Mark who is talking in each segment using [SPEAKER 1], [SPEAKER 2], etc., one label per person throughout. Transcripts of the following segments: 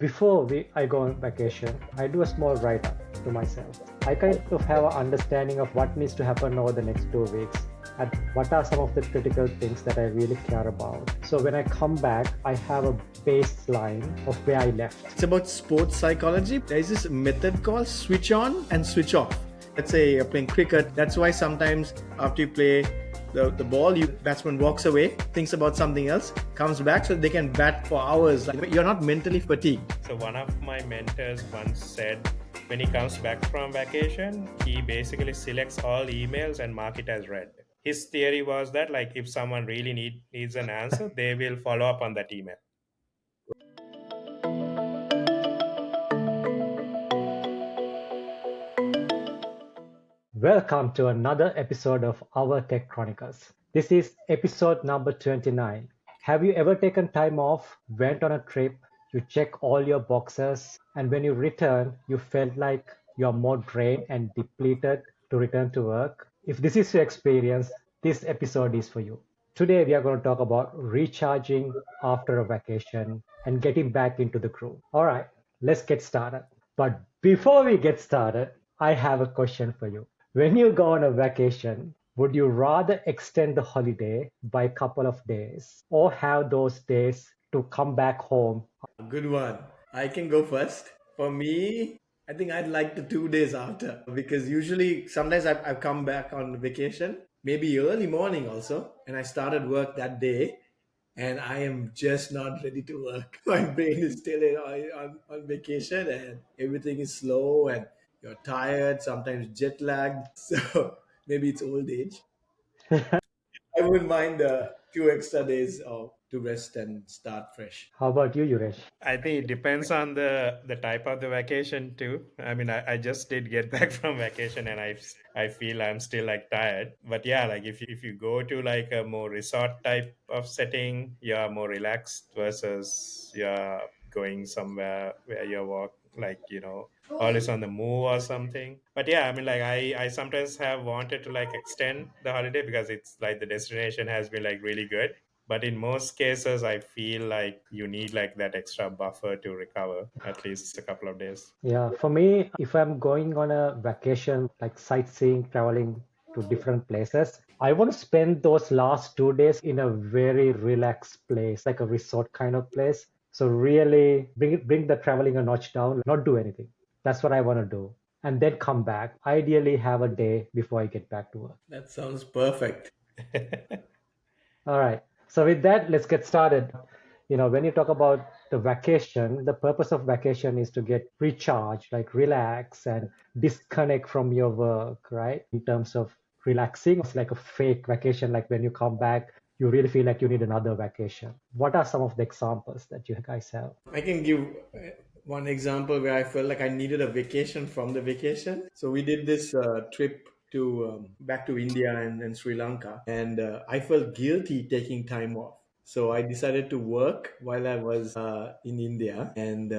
[SPEAKER 1] I go on vacation, I do a small write-up to myself. I kind of have an understanding of what needs to happen over the next 2 weeks and what are some of the critical things that I really care about. So when I come back, I have a baseline of where I left.
[SPEAKER 2] It's about sports psychology. There's this method called switch on and switch off. Let's say you're playing cricket. That's why sometimes after you play the ball, batsman walks away, thinks about something else, comes back so they can bat for hours. You're not mentally fatigued.
[SPEAKER 3] So one of my mentors once said, when he comes back from vacation, he basically selects all emails and mark it as read. His theory was that if someone really needs an answer, they will follow up on that email.
[SPEAKER 1] Welcome to another episode of Our Tech Chronicles. This is episode number 29. Have you ever taken time off, went on a trip, you check all your boxes, and when you return, you felt like you're more drained and depleted to return to work? If this is your experience, this episode is for you. Today, we are going to talk about recharging after a vacation and getting back into the groove. All right, let's get started. But before we get started, I have a question for you. When you go on a vacation, would you rather extend the holiday by a couple of days or have those days to come back home?
[SPEAKER 2] Good one. I can go first. For me, I think I'd like the 2 days after because usually sometimes I've come back on vacation, maybe early morning also, and I started work that day and I am just not ready to work. My brain is still on vacation and everything is slow and you're tired, sometimes jet lagged. So maybe it's old age. I wouldn't mind 2 extra days to rest and start fresh.
[SPEAKER 1] How about you, Yuresh?
[SPEAKER 3] I think it depends on the type of the vacation too. I mean, I just did get back from vacation and I feel I'm still tired. But yeah, if you go to a more resort type of setting, you're more relaxed versus you're going somewhere where you walk always on the move or something. But yeah, I mean I sometimes have wanted to extend the holiday because it's the destination has been really good. But in most cases, I feel like you need that extra buffer to recover at least a couple of days.
[SPEAKER 1] Yeah, for me, if I'm going on a vacation, like sightseeing, traveling to different places, I want to spend those last 2 days in a very relaxed place, like a resort kind of place. So really bring the traveling a notch down, not do anything. That's what I want to do. And then come back. Ideally have a day before I get back to work.
[SPEAKER 2] That sounds perfect.
[SPEAKER 1] All right. So with that, let's get started. When you talk about the vacation, the purpose of vacation is to get recharged, like relax and disconnect from your work, right? In terms of relaxing, it's like a fake vacation. Like when you come back, you really feel like you need another vacation. What are some of the examples that you guys have?
[SPEAKER 2] I can give one example where I felt like I needed a vacation from the vacation. So we did this trip to back to India and Sri Lanka, and I felt guilty taking time off. So I decided to work while I was in India, and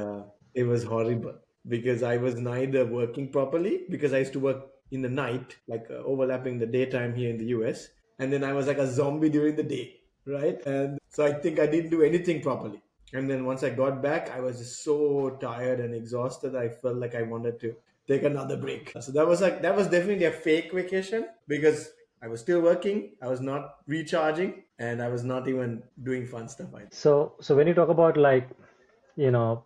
[SPEAKER 2] it was horrible because I was neither working properly because I used to work in the night, overlapping the daytime here in the US, and then I was like a zombie during the day, right? And so I think I didn't do anything properly. And then once I got back, I was just so tired and exhausted. I felt like I wanted to take another break. So that was definitely a fake vacation because I was still working, I was not recharging, and I was not even doing fun stuff either.
[SPEAKER 1] So when you talk about you know,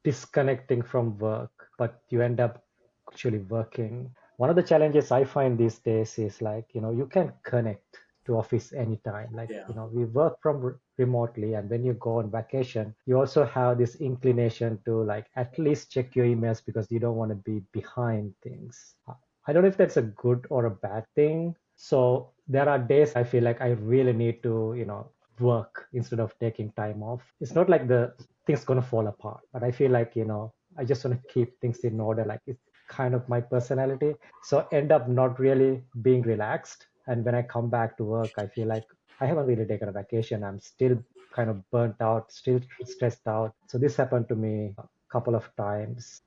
[SPEAKER 1] disconnecting from work, but you end up actually working. One of the challenges I find these days is you can connect to office anytime.
[SPEAKER 2] Yeah.
[SPEAKER 1] We work from remotely, and when you go on vacation, you also have this inclination to at least check your emails because you don't want to be behind things. I don't know if that's a good or a bad thing. So there are days I feel like I really need to, work instead of taking time off. It's not like the things gonna fall apart, but I feel like, I just want to keep things in order. Like it's kind of my personality. So end up not really being relaxed. And when I come back to work, I feel like I haven't really taken a vacation. I'm still kind of burnt out, still stressed out. So this happened to me a couple of times.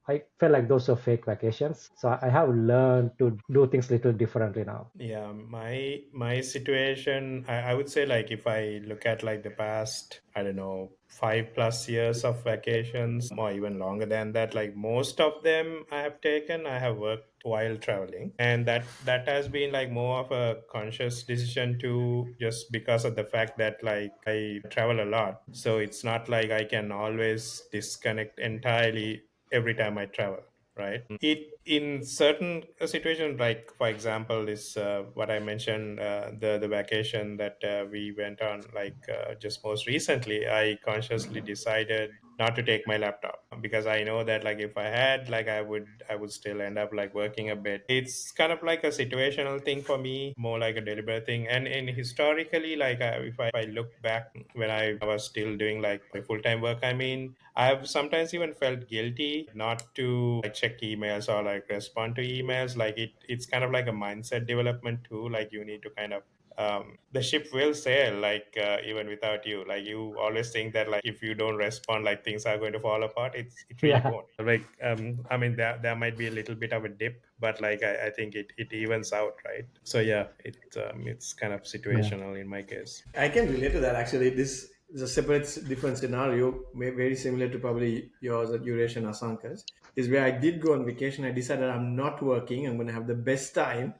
[SPEAKER 1] I felt like those were fake vacations. So I have learned to do things little differently now.
[SPEAKER 3] Yeah, my situation, I would say like if I look at like the past, I don't know, 5+ years of vacations or even longer than that, like most of them I have taken, I have worked while traveling. And that has been like more of a conscious decision to just because of the fact that like I travel a lot. So it's not like I can always disconnect entirely every time I travel, right? It in certain situations, like for example, is what I mentioned, the vacation that we went on, like just most recently, I consciously decided not to take my laptop because I know that like if I had, like I would still end up like working a bit. It's kind of like a situational thing for me, more like a deliberate thing. And historically, like if I look back when I was still doing like my full time work, I mean, I've sometimes even felt guilty not to like check emails or like respond to emails. Like it's kind of like a mindset development too. Like you need to kind of the ship will sail like even without you. Like you always think that like if you don't respond, like things are going to fall apart. It really
[SPEAKER 1] Yeah,
[SPEAKER 3] won't. Like I mean there might be a little bit of a dip, but like I think it evens out, right? So yeah, it's kind of
[SPEAKER 1] yeah,
[SPEAKER 3] situational in my case.
[SPEAKER 2] I can relate to that actually. This is a separate, different scenario, very similar to probably yours at Eurasian Asankas, is where I did go on vacation. I decided I'm not working. I'm going to have the best time.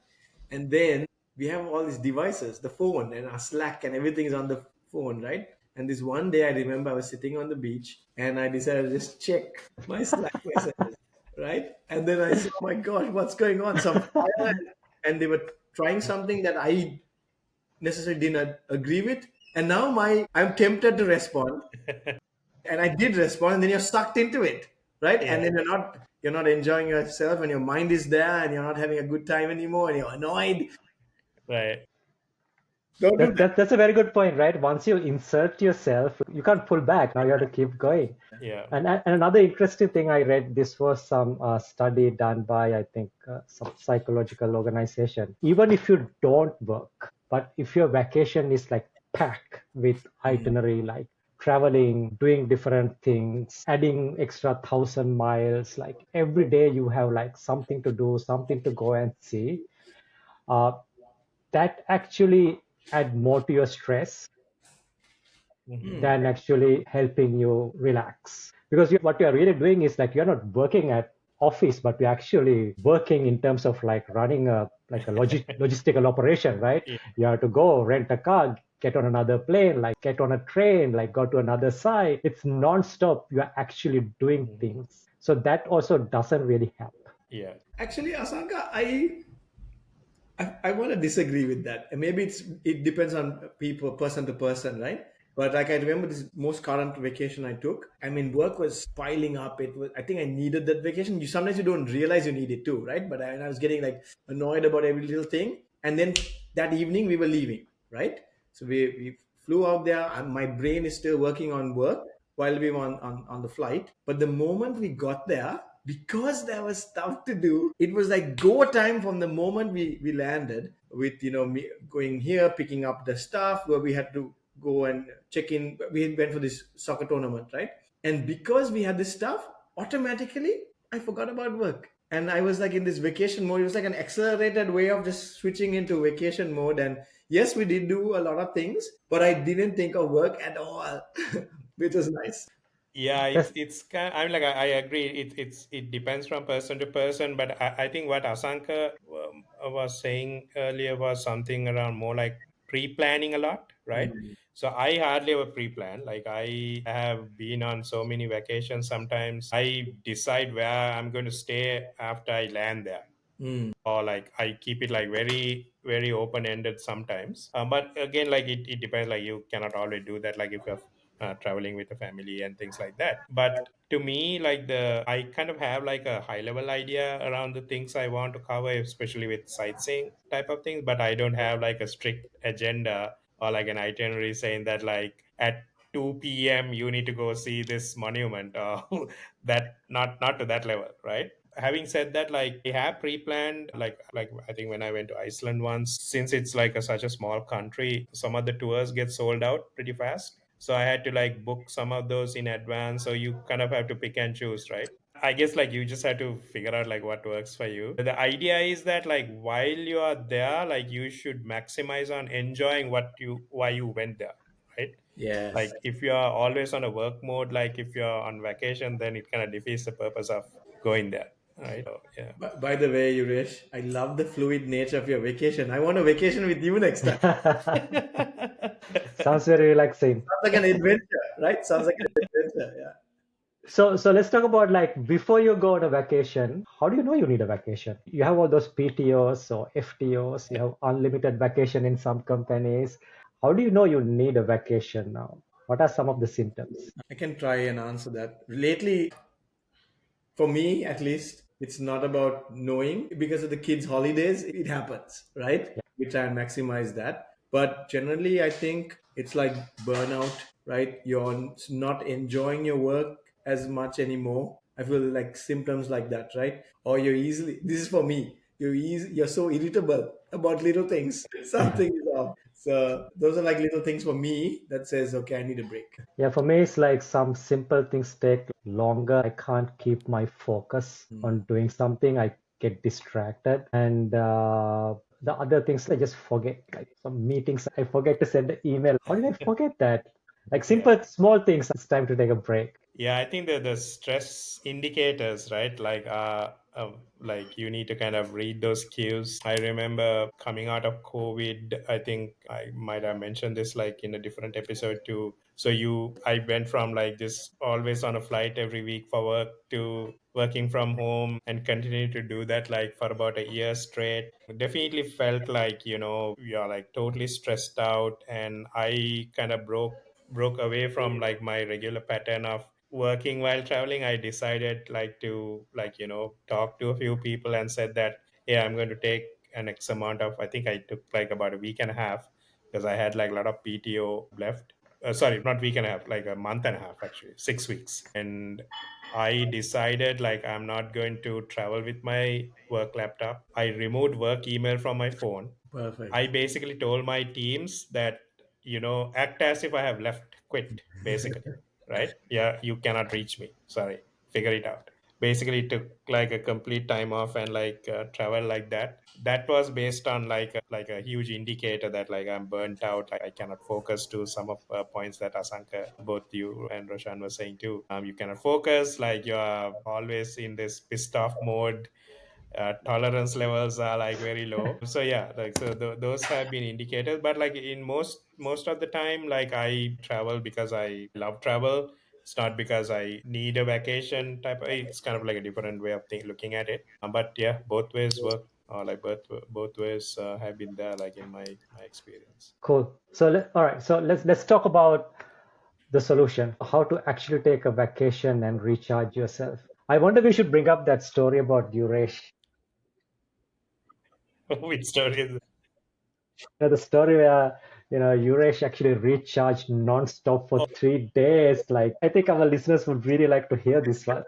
[SPEAKER 2] And then we have all these devices, the phone and our Slack and everything is on the phone, right? And this one day I remember I was sitting on the beach and I decided to just check my Slack messages, right? And then I said, oh my gosh, what's going on? Some fire and they were trying something that I necessarily didn't agree with. And now my I'm tempted to respond, and I did respond, and then you're sucked into it, right? And
[SPEAKER 3] Yeah,
[SPEAKER 2] then you're not enjoying yourself, and your mind is there, and you're not having a good time anymore, and you're annoyed.
[SPEAKER 3] right.
[SPEAKER 2] Don't do that.
[SPEAKER 1] that's a very good point, right? Once you insert yourself, you can't pull back. Now you have to keep going.
[SPEAKER 3] Yeah.
[SPEAKER 1] And another interesting thing I read, this was some study done by, I think, some psychological organization. Even if you don't work, but if your vacation is like packed with itinerary, like traveling, doing different things, adding extra 1,000 miles, like every day you have like something to do, something to go and see, uh, that actually add more to your stress
[SPEAKER 3] Hmm.
[SPEAKER 1] than actually helping you relax. Because what you're really doing is like you're not working at office, but you're actually working in terms of like running a like a logistical operation, right?
[SPEAKER 3] Yeah.
[SPEAKER 1] You have to go rent a car, get on another plane, like get on a train, like go to another site. It's non-stop. You're actually doing
[SPEAKER 3] Mhm.
[SPEAKER 1] things. So that also doesn't really help.
[SPEAKER 3] Yeah.
[SPEAKER 2] Actually, Asanka, I want to disagree with that. And maybe it depends on people, person to person, right? But like I remember this most current vacation I took. I mean, work was piling up. It was. I think I needed that vacation. You sometimes you don't realize you need it too, right? But I was getting like annoyed about every little thing. And then that evening we were leaving, right? So we flew out there. And my brain is still working on work while we were on the flight. But the moment we got there, because there was stuff to do, it was like go time from the moment we landed with me going here, picking up the stuff where we had to go and check in. We went for this soccer tournament, right? And because we had this stuff, automatically I forgot about work. And I was like in this vacation mode. It was like an accelerated way of just switching into vacation mode. And yes, we did do a lot of things, but I didn't think of work at all, which was nice.
[SPEAKER 3] Yeah,
[SPEAKER 1] That's
[SPEAKER 3] it's kind. I mean, like I agree. It depends from person to person, but I think what Asanka was saying earlier was something around more like pre-planning a lot, right?
[SPEAKER 2] Mm.
[SPEAKER 3] So I hardly ever pre-plan. Like I have been on so many vacations. Sometimes I decide where I'm going to stay after I land there,
[SPEAKER 2] Mm.
[SPEAKER 3] or like I keep it like very open ended sometimes. But again, like it depends. Like you cannot always do that. Like if you're traveling with a family and things like that. But to me, like the I kind of have like a high level idea around the things I want to cover, especially with sightseeing type of things. But I don't have like a strict agenda or like an itinerary saying that like at 2 p.m. you need to go see this monument or that not to that level, right? Having said that, like we have pre-planned, like I think when I went to Iceland once, since it's like such a small country, some of the tours get sold out pretty fast. So I had to like book some of those in advance. So you kind of have to pick and choose, right? I guess like you just have to figure out like what works for you. The idea is that like while you are there, like you should maximize on enjoying what you why you went there, right?
[SPEAKER 2] Yes.
[SPEAKER 3] Like if you are always on a work mode, like if you're on vacation, then it kind of defeats the purpose of going there, right? So yeah.
[SPEAKER 2] By the way, Yuresh, I love the fluid nature of your vacation. I want a vacation with you next time.
[SPEAKER 1] Sounds very relaxing.
[SPEAKER 2] Sounds like an adventure, right? Sounds like an adventure. Yeah.
[SPEAKER 1] So let's talk about like before you go on a vacation, how do you know you need a vacation? You have all those PTOs or FTOs, you have unlimited vacation in some companies. How do you know you need a vacation now? What are some of the symptoms?
[SPEAKER 2] I can try and answer that. Lately, for me at least, it's not about knowing because of the kids' holidays. It happens, right?
[SPEAKER 1] Yeah.
[SPEAKER 2] We try and maximize that. But generally, I think it's like burnout, right? You're not enjoying your work as much anymore. I feel like symptoms like that, right? Or you're easily, this is for me, you're so irritable about little things. Something is off. So those are like little things for me that says, okay, I need a break.
[SPEAKER 1] Yeah, for me, it's like some simple things take longer. I can't keep my focus on doing something. I get distracted. And the other things I just forget, like some meetings, I forget to send an email. How did I forget that? Like
[SPEAKER 3] Yeah.
[SPEAKER 1] simple, small things, it's time to take a break.
[SPEAKER 3] Yeah, I think the stress indicators, right? Like you need to kind of read those cues. I remember coming out of COVID, I think I might have mentioned this like in a different episode too. So I went from like this always on a flight every week for work to working from home and continue to do that like for about a year straight. Definitely felt like, you're like totally stressed out, and I kind of broke away from like my regular pattern of working while traveling. I decided like to like talk to a few people and said that, yeah, I'm going to take an X amount of, I think I took like about a week and a half because I had like a lot of PTO left. Sorry, not week and a half, like a month and a half, actually 6 weeks. And I decided like I'm not going to travel with my work laptop. I removed work email from my phone. I
[SPEAKER 2] Perfect.
[SPEAKER 3] basically told my teams that, act as if I have left, quit, basically, right? Yeah, you cannot reach me. Sorry, figure it out. Basically, took like a complete time off and like travel like that. That was based on like a huge indicator that like I'm burnt out. Like I cannot focus to some of points that Asanka, both you and Roshan were saying too. You cannot focus. Like you are always in this pissed off mode, tolerance levels are like very low. So yeah, like so those have been indicators. But like in most of the time, like I travel because I love travel. It's not because I need a vacation type. It's kind of like a different way of looking at it. But yeah, both ways work. Or like both ways have been there, like in my experience.
[SPEAKER 1] Cool. So all right. So let's talk about the solution, how to actually take a vacation and recharge yourself. I wonder we should bring up that story about Yuresh.
[SPEAKER 3] Which story is
[SPEAKER 1] The story where Yuresh actually recharged non-stop for 3 days. Like I think our listeners would really like to hear this one.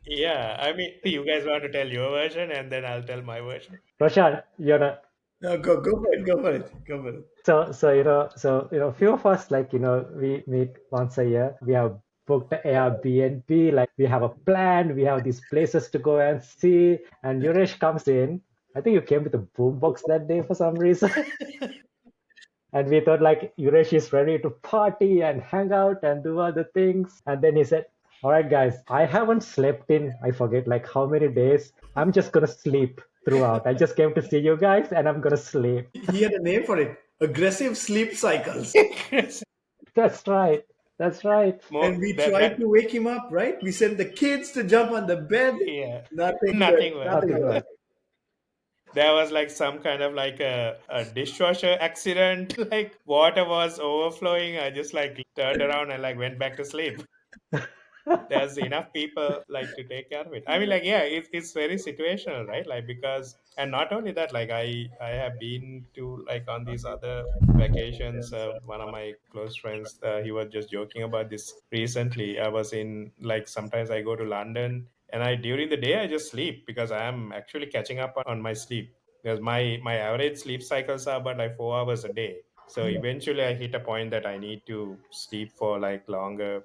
[SPEAKER 3] Yeah, I mean, you guys want to tell your version and then I'll tell my version.
[SPEAKER 1] Roshan,
[SPEAKER 2] No, go for it. Go for it. Go for it.
[SPEAKER 1] few of us like we meet once a year. We have booked the Airbnb, like we have a plan, we have these places to go and see. And Yuresh comes in. I think you came with a boombox that day for some reason. And we thought like Yuresh is ready to party and hang out and do other things. And then he said, all right, guys, I haven't slept in, I forget like how many days. I'm just going to sleep throughout. I just came to see you guys and I'm going to sleep.
[SPEAKER 2] He had a name for it: aggressive sleep cycles.
[SPEAKER 1] That's right. That's right.
[SPEAKER 2] And
[SPEAKER 3] More
[SPEAKER 2] we
[SPEAKER 3] that
[SPEAKER 2] tried
[SPEAKER 3] that
[SPEAKER 2] to wake him up, right? We sent the kids to jump on the bed.
[SPEAKER 3] yeah,
[SPEAKER 2] Nothing good.
[SPEAKER 3] nothing worked.
[SPEAKER 2] Nothing
[SPEAKER 1] Nothing
[SPEAKER 2] good.
[SPEAKER 1] worse.
[SPEAKER 3] There was like some kind of like a dishwasher accident. Like water was overflowing. I just like turned around and like went back to sleep. There's enough people like to take care of it. I mean, like, yeah, it's very situational, right? Like, because, and not only that, like I have been to like on these other vacations. One of my close friends, he was just joking about this recently. I was in like, sometimes I go to London and during the day I just sleep because I am actually catching up on my sleep, because my average sleep cycles are about like 4 hours a day. So eventually I hit a point that I need to sleep for like longer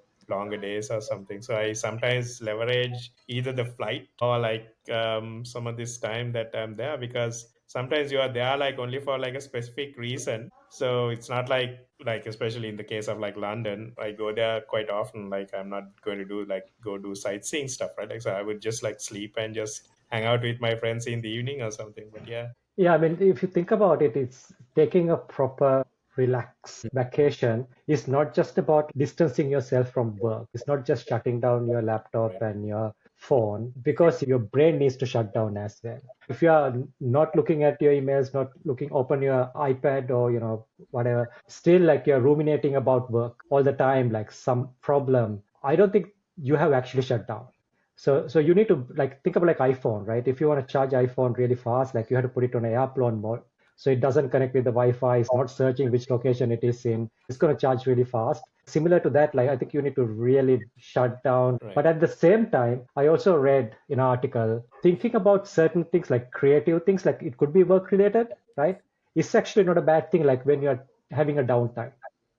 [SPEAKER 3] days or something. So I sometimes leverage either the flight or like some of this time that I'm there, because sometimes you are there like only for like a specific reason. So it's not like especially in the case of like London, I go there quite often. Like I'm not going to do like go do sightseeing stuff, right? Like so I would just like sleep and just hang out with my friends in the evening or something. But yeah.
[SPEAKER 1] Yeah, I mean, if you think about it, it's taking a proper relax vacation is not just about distancing yourself from work. It's not just shutting down your laptop
[SPEAKER 3] Right.
[SPEAKER 1] and your phone, because your brain needs to shut down as well. If you are not looking at your emails, not looking, open your iPad or, whatever, still like you're ruminating about work all the time, like some problem, I don't think you have actually shut down. So you need to like think about like iPhone, right? If you want to charge iPhone really fast, like you have to put it on airplane mode, so it doesn't connect with the Wi-Fi. It's not searching which location it is in. It's going to charge really fast. Similar to that, like I think you need to really shut down.
[SPEAKER 3] Right.
[SPEAKER 1] But at the same time, I also read in an article thinking about certain things like creative things, like it could be work related, right? It's actually not a bad thing. Like when you're having a downtime,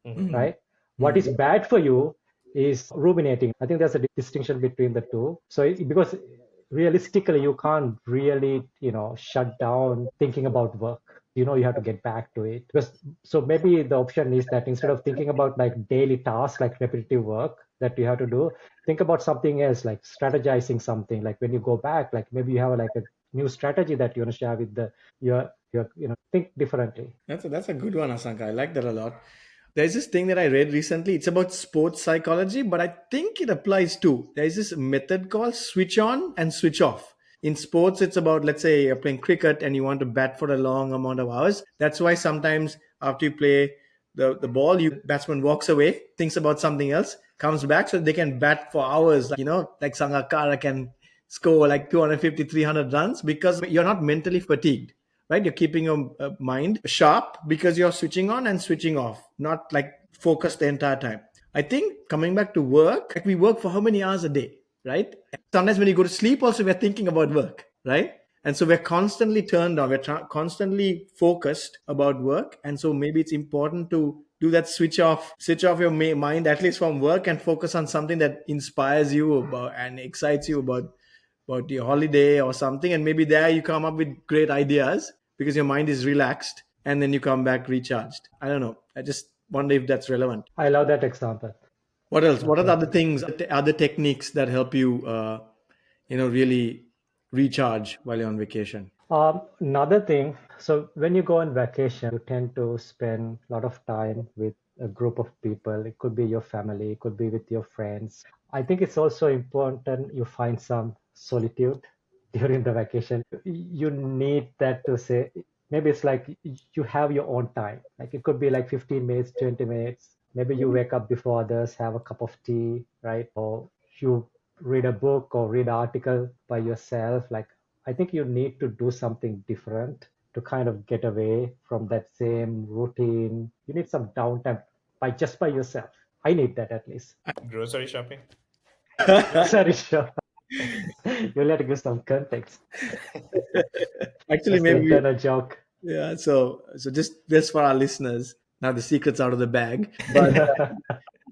[SPEAKER 3] Mhm.
[SPEAKER 1] right? What is bad for you is ruminating. I think there's a distinction between the two. So because realistically, you can't really, shut down thinking about work. You have to get back to it. Because so maybe the option is that instead of thinking about like daily tasks, like repetitive work that you have to do, think about something else, like strategizing something. Like when you go back, like maybe you have like a new strategy that you want to share with your think differently.
[SPEAKER 2] That's a good one, Asanka. I like that a lot. There's this thing that I read recently. It's about sports psychology, but I think it applies too. There's this method called switch on and switch off. In sports, it's about, let's say you're playing cricket and you want to bat for a long amount of hours. That's why sometimes after you play the ball, batsman walks away, thinks about something else, comes back so they can bat for hours. Like Sangakkara can score like 250, 300 runs because you're not mentally fatigued, right? You're keeping your mind sharp because you're switching on and switching off, not like focused the entire time. I think coming back to work, like we work for how many hours a day, right? Sometimes when you go to sleep, also we're thinking about work, right? And so we're constantly turned on, constantly focused about work. And so maybe it's important to do that switch off your mind, at least from work, and focus on something that inspires you about and excites you about your holiday or something, and maybe there you come up with great ideas because your mind is relaxed, and then you come back recharged. I don't know, I just wonder if that's relevant.
[SPEAKER 1] I love that example.
[SPEAKER 2] What else? What are the
[SPEAKER 1] Okay.
[SPEAKER 2] other things, other techniques that help you really recharge while you're on vacation?
[SPEAKER 1] Another thing, so when you go on vacation, you tend to spend a lot of time with a group of people. It could be your family, it could be with your friends. I think it's also important you find some solitude during the vacation. You need that to say, maybe it's like you have your own time. Like it could be like 15 minutes, 20 minutes. Maybe you wake up before others, have a cup of tea, right? Or you read a book or read an article by yourself. Like I think you need to do something different to kind of get away from that same routine. You need some downtime by yourself. I need that at least.
[SPEAKER 3] Grocery shopping.
[SPEAKER 1] Sorry, sure. You'll have to give some context.
[SPEAKER 2] Actually,
[SPEAKER 1] That's the
[SPEAKER 2] maybe
[SPEAKER 1] internal joke.
[SPEAKER 2] yeah. So just for our listeners, now the secret's out of the bag. But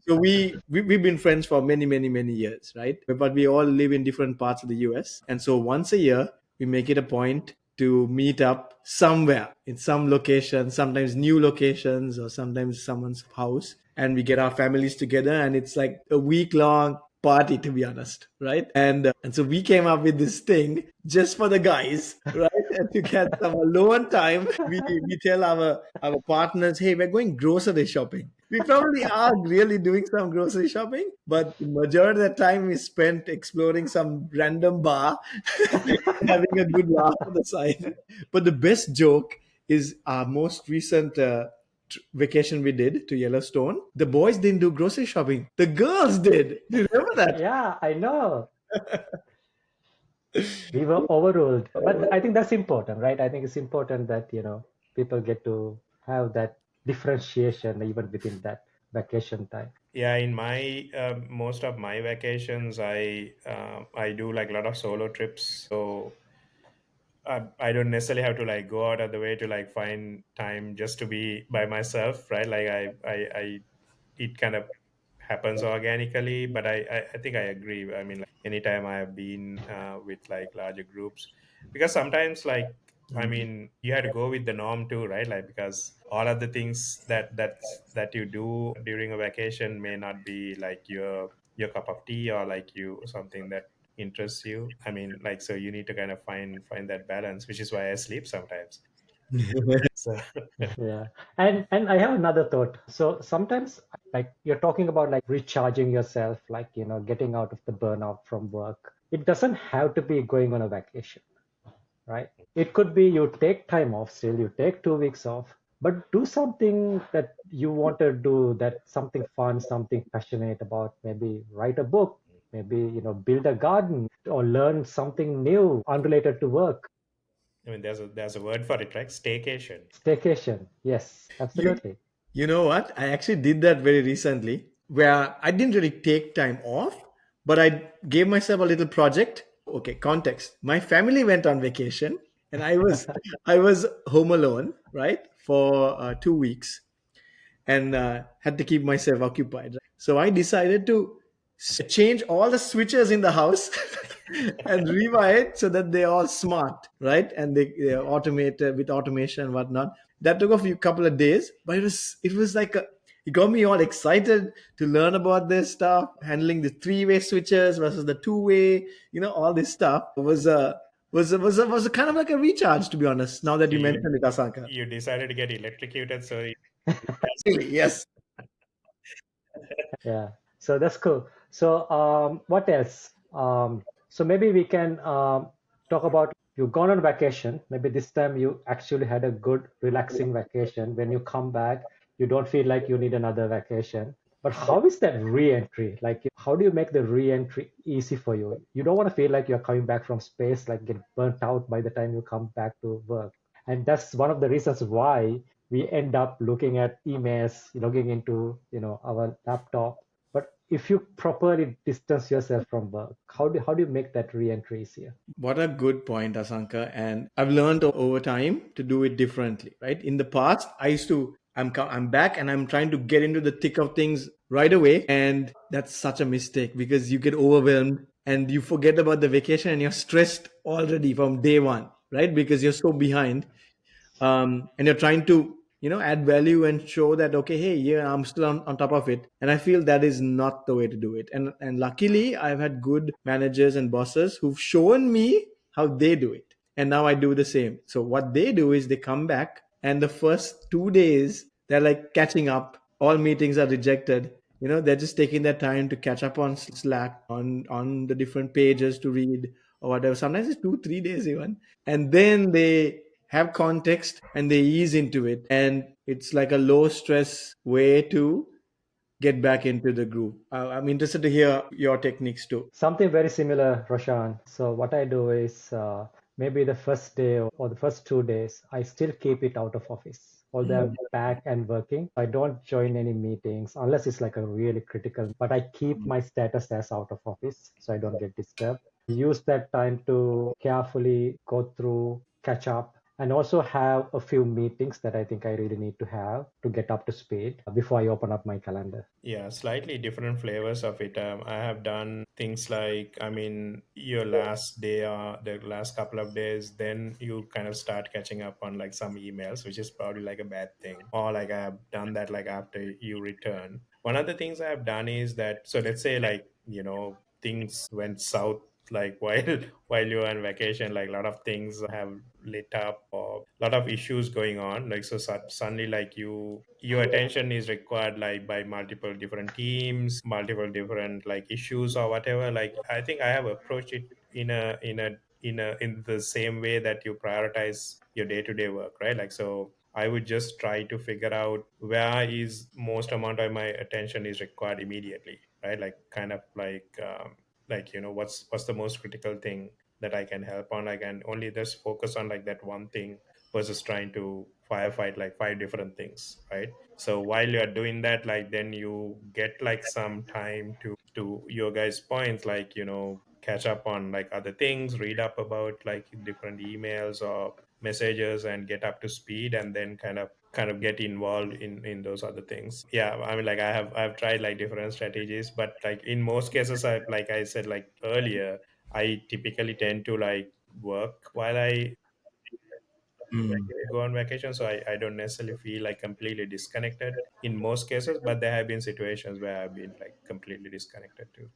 [SPEAKER 2] so we've been friends for many years, right? But we all live in different parts of the US, and so once a year we make it a point to meet up somewhere in some location, sometimes new locations or sometimes someone's house, and we get our families together, and it's like a week long party, to be honest, right? And so we came up with this thing just for the guys, right? And to get some alone time, we tell our partners, hey, we're going grocery shopping. We probably are really doing some grocery shopping, but the majority of the time we spent exploring some random bar, having a good laugh on the side. But the best joke is our most recent vacation we did to Yellowstone. The boys didn't do grocery shopping. The girls did. Do you remember that?
[SPEAKER 1] Yeah, I know. We were overruled. But I think that's important, right? I think it's important that, people get to have that differentiation even within that vacation time.
[SPEAKER 3] Yeah, in my most of my vacations, I do like a lot of solo trips. So I don't necessarily have to like go out of the way to like find time just to be by myself, right? Like I it kind of happens organically. But I think I agree. I mean, like anytime I have been with like larger groups, because sometimes like I mean you have to go with the norm too, right? Like because all of the things that you do during a vacation may not be like your cup of tea or like you something that interests you. I mean, like so you need to kind of find that balance, which is why I sleep sometimes. So
[SPEAKER 1] Yeah. And I have another thought. So sometimes like you're talking about like recharging yourself, like, getting out of the burnout from work. It doesn't have to be going on a vacation, right? It could be you take time off still, you take 2 weeks off, but do something that you want to do, that something fun, something passionate about, maybe write a book, maybe, build a garden or learn something new unrelated to work.
[SPEAKER 3] I mean, there's a word for it, right? Staycation.
[SPEAKER 1] Staycation. Yes,
[SPEAKER 2] You
[SPEAKER 1] absolutely.
[SPEAKER 2] you know what? I actually did that very recently where I didn't really take time off, but I gave myself a little project. Okay, context. My family went on vacation and I was home alone, right? For 2 weeks and had to keep myself occupied. So I decided to change all the switches in the house and rewire it so that they're all smart, right? And they automate with automation and whatnot. That took a few couple of days, but it was like it got me all excited to learn about this stuff, handling the three-way switches versus the two-way, all this stuff was a kind of like a recharge, to be honest. Now that
[SPEAKER 3] So
[SPEAKER 2] you
[SPEAKER 3] you
[SPEAKER 2] mentioned it, Asanka.
[SPEAKER 3] you decided to get electrocuted, so
[SPEAKER 2] Really, yes.
[SPEAKER 1] Yeah, so that's cool. So, what else? So maybe we can talk about you've gone on vacation. Maybe this time you actually had a good, relaxing vacation. When you come back, you don't feel like you need another vacation. But how is that re-entry? Like, how do you make the re-entry easy for you? You don't want to feel like you're coming back from space, like get burnt out by the time you come back to work. And that's one of the reasons why we end up looking at emails, logging into, our laptop. But if you properly distance yourself from work, how do you make that re-entry easier?
[SPEAKER 2] What a good point, Asanka. And I've learned over time to do it differently, right? In the past, I used to, I'm back and I'm trying to get into the thick of things right away. And that's such a mistake because you get overwhelmed and you forget about the vacation and you're stressed already from day one, right? Because you're so behind, and you're trying to add value and show that, okay, hey, yeah, I'm still on top of it. And I feel that is not the way to do it. And luckily I've had good managers and bosses who've shown me how they do it, and now I do the same. So what they do is they come back and the first 2 days they're like catching up. All meetings are rejected. They're just taking their time to catch up on Slack, on the different pages to read or whatever. Sometimes it's 2 3 days even, and then they have context and they ease into it, and it's like a low stress way to get back into the groove. I'm interested to hear your techniques too.
[SPEAKER 1] Something very similar, Roshan. So what I do is maybe the first day or the first 2 days, I still keep it out of office. Although I'm back and working, I don't join any meetings unless it's like a really critical. But I keep my status as out of office so I don't get disturbed. Use that time to carefully go through, catch up, and also have a few meetings that I think I really need to have to get up to speed before I open up my calendar.
[SPEAKER 3] yeah, slightly different flavors of it. I have done things like, I mean, your last day or the last couple of days, then you kind of start catching up on like some emails, which is probably like a bad thing. Or like I have done that like after you return. One of the things I have done is that, so let's say like, things went south like while while you're on vacation, like a lot of things have lit up or a lot of issues going on, like so suddenly like your attention is required like by multiple different teams, multiple different like issues or whatever. Like I think I have approached it in the same way that you prioritize your day-to-day work, right? Like so I would just try to figure out where is most amount of my attention is required immediately, right? Like kind of like what's the most critical thing that I can help on. I can only just focus on like that one thing versus trying to firefight like five different things, right? So while you're doing that, like then you get like some time to your guys' points, like catch up on like other things, read up about like different emails or messages and get up to speed, and then kind of get involved in those other things. Yeah, I mean, like I've tried like different strategies, but like in most cases, I like I said like earlier, I typically tend to like work while I
[SPEAKER 2] Mm.
[SPEAKER 3] go on vacation, so I don't necessarily feel like completely disconnected in most cases, but there have been situations where I've been like completely disconnected too.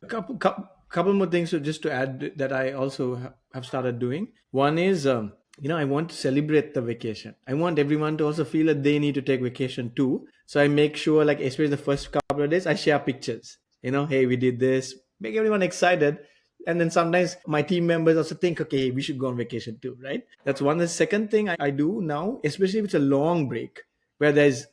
[SPEAKER 2] Couple more things just to add that I also have started doing. One is, I want to celebrate the vacation. I want everyone to also feel that they need to take vacation too. So I make sure, like, especially the first couple of days, I share pictures. Hey, we did this, make everyone excited. And then sometimes my team members also think, okay, we should go on vacation too, right? That's one. The second thing I do now, especially if it's a long break, where there's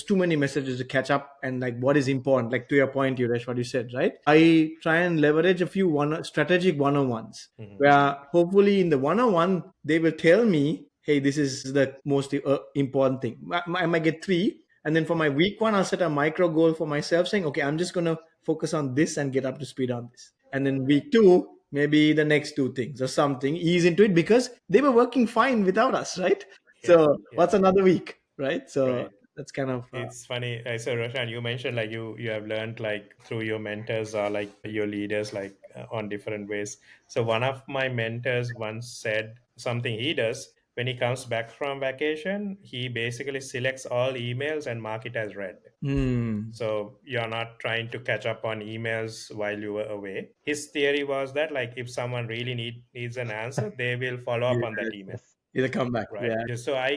[SPEAKER 2] too many messages to catch up, and like what is important, like to your point, Yuresh, what you said, right? I try and leverage a few strategic one-on-ones,
[SPEAKER 3] Hmm.
[SPEAKER 2] where hopefully in the one-on-one they will tell me, hey, this is the most important thing. I might get three, and then for my week one I'll set a micro goal for myself, saying, okay, I'm just going to focus on this and get up to speed on this. And then week two, maybe the next two things or something, ease into it, because they were working fine without us, right?
[SPEAKER 3] Yeah,
[SPEAKER 2] So
[SPEAKER 3] yeah,
[SPEAKER 2] what's another week, right? So
[SPEAKER 3] right.
[SPEAKER 2] that's kind of
[SPEAKER 3] It's funny. So Roshan, you mentioned like you have learned like through your mentors or like your leaders like on different ways. So one of my mentors once said something he does when he comes back from vacation. He basically selects all emails and mark it as read.
[SPEAKER 2] hmm.
[SPEAKER 3] So you're not trying to catch up on emails while you were away. His theory was that like if someone really needs an answer, they will follow up on that
[SPEAKER 2] Yes,
[SPEAKER 3] email,
[SPEAKER 1] Yes.
[SPEAKER 2] it'll come back.
[SPEAKER 3] right?
[SPEAKER 2] Yeah.
[SPEAKER 3] So I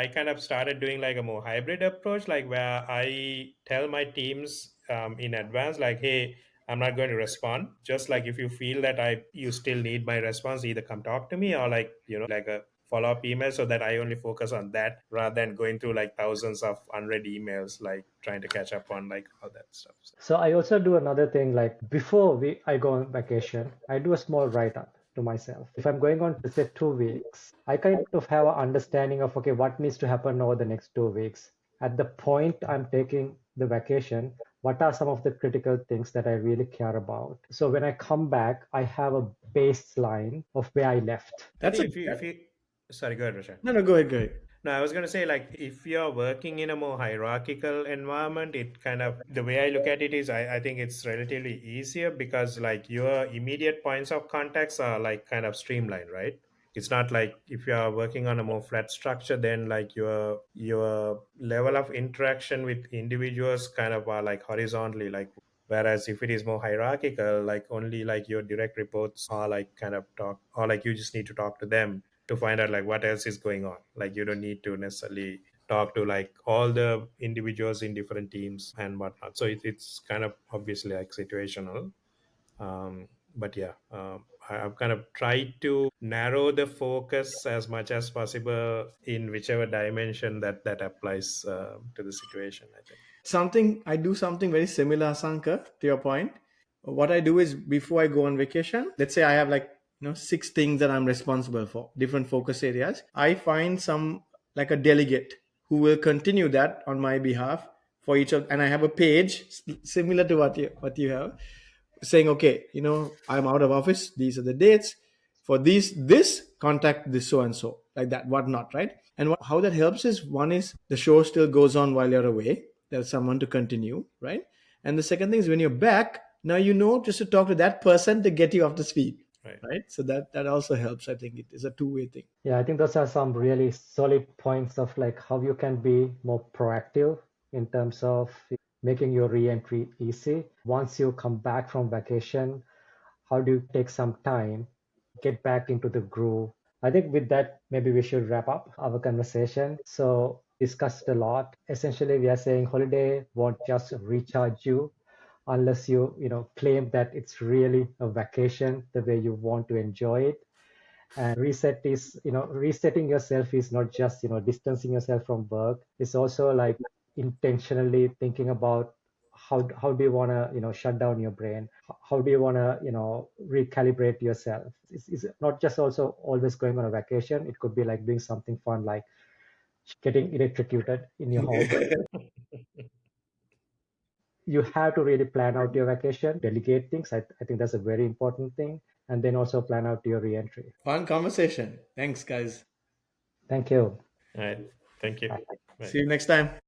[SPEAKER 3] kind of started doing like a more hybrid approach, like where I tell my teams in advance, like, hey, I'm not going to respond. Just like if you feel that you still need my response, either come talk to me or like like a follow up email, so that I only focus on that rather than going through like thousands of unread emails, like trying to catch up on like all that stuff. So,
[SPEAKER 1] So I also do another thing like before I go on vacation, I do a small write up to myself. If I'm going on to say 2 weeks, I kind of have an understanding of okay, what needs to happen over the next 2 weeks. At the point I'm taking the vacation, what are some of the critical things that I really care about? So when I come back, I have a baseline of where I left.
[SPEAKER 3] I
[SPEAKER 2] That's a
[SPEAKER 3] think if you sorry, go ahead, Roshan.
[SPEAKER 2] no, no, go ahead, go ahead.
[SPEAKER 3] No, I was going to say, like, if you're working in a more hierarchical environment, it kind of, the way I look at it is, I think it's relatively easier because, like, your immediate points of contacts are, like, kind of streamlined, right? It's not like if you are working on a more flat structure, then, like, your level of interaction with individuals kind of are, like, horizontally, like, whereas if it is more hierarchical, like, only, like, your direct reports are, like, kind of talk, or, like, you just need to talk to them to find out like what else is going on. Like you don't need to necessarily talk to like all the individuals in different teams and whatnot. So it's kind of obviously like situational. But yeah, I've kind of tried to narrow the focus as much as possible in whichever dimension that applies to the situation, I think.
[SPEAKER 2] Something I do something very similar, Sankar, to your point. What I do is, before I go on vacation, let's say I have like six things that I'm responsible for, different focus areas. I find some, like a delegate, who will continue that on my behalf for each of, and I have a page similar to what you have, saying, okay, I'm out of office, these are the dates for this contact this so and so, like that, whatnot, right? And how that helps is, one is the show still goes on while you're away, there's someone to continue, right? And the second thing is, when you're back, now just to talk to that person to get you up to speed,
[SPEAKER 3] Right.
[SPEAKER 2] right? So that also helps. I think it is a two-way thing.
[SPEAKER 1] Yeah, I think those are some really solid points of like how you can be more proactive in terms of making your re-entry easy. Once you come back from vacation, how do you take some time, get back into the groove? I think with that, maybe we should wrap up our conversation. So discussed a lot. Essentially, we are saying holiday won't just recharge you unless you claim that it's really a vacation the way you want to enjoy it. And reset is resetting yourself is not just distancing yourself from work. It's also like intentionally thinking about how do you want to shut down your brain. How do you want to recalibrate yourself. It's not just also always going on a vacation. It could be like doing something fun, like getting electrocuted in your home. you have to really plan out your vacation, delegate things. I think that's a very important thing. And then also plan out your reentry.
[SPEAKER 2] Fun conversation. Thanks, guys.
[SPEAKER 1] Thank you.
[SPEAKER 3] All right. Thank you.
[SPEAKER 1] Bye.
[SPEAKER 3] Bye.
[SPEAKER 2] See you next time.